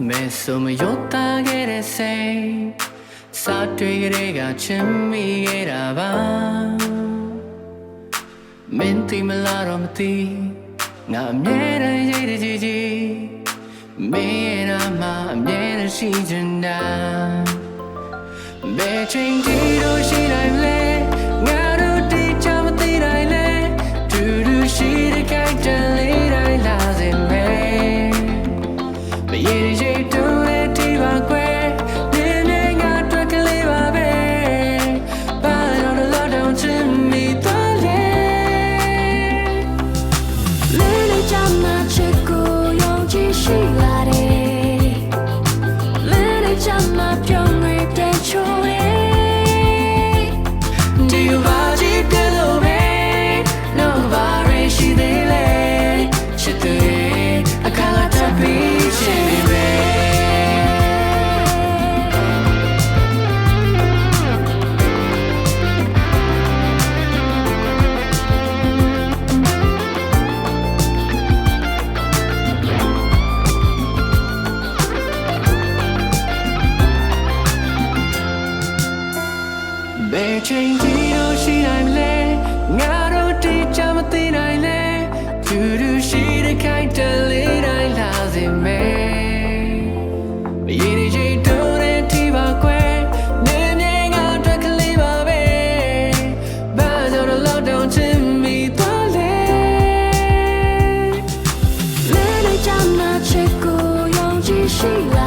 မဲဆိုမရောတာခဲ့တဲ့စိတ်စာတွေ့ကြတဲ့ကချင်မိခဲ့တာပါမင်းသိမလားတော့မသိငါအမြဲတမ်းရိတ်တကြီးကြီးမင်းရဲ့နာမအမြဲတမ်းရှိချင်တာဘယ်ချိန်ဒီလိုရှိနိုင်လဲငါတို့ဒီချမသိနိုင်လဲတူတူရှိတဲ့ကြိုက်တဲ့လေးတိုင်းလာစေမယ်မရေရေတူတဲ့ဒီပါကွယ်ဒီနေ့ငါတွေ့ကလေးပါပဲဘာလို့လဲတော့ချင်မိတော့လဲလေးလေးချမ်းသာချစ်ကိုယုံကြည်ရှိလာတယ်လေးလေးချမ်းသာပြောင်းနေတဲ့ချိုးဘယ်ချိန်ဒီလိုရှိနိုင်လဲငါတို့ဒီချမသိနိုင်လဲတူတူရှိတဲ့ခိုင်တလေးတိုင်းလာစေမယ်မရေရေတိုးတဲ့ဒီပါကွယ်နေမြေငါအတွက်ကလေးပါပဲဘာလို့တော့တော့ချင်မိတော့လဲလေးလေးချမ်းသာချစ်ကိုယုံကြည်ရှိ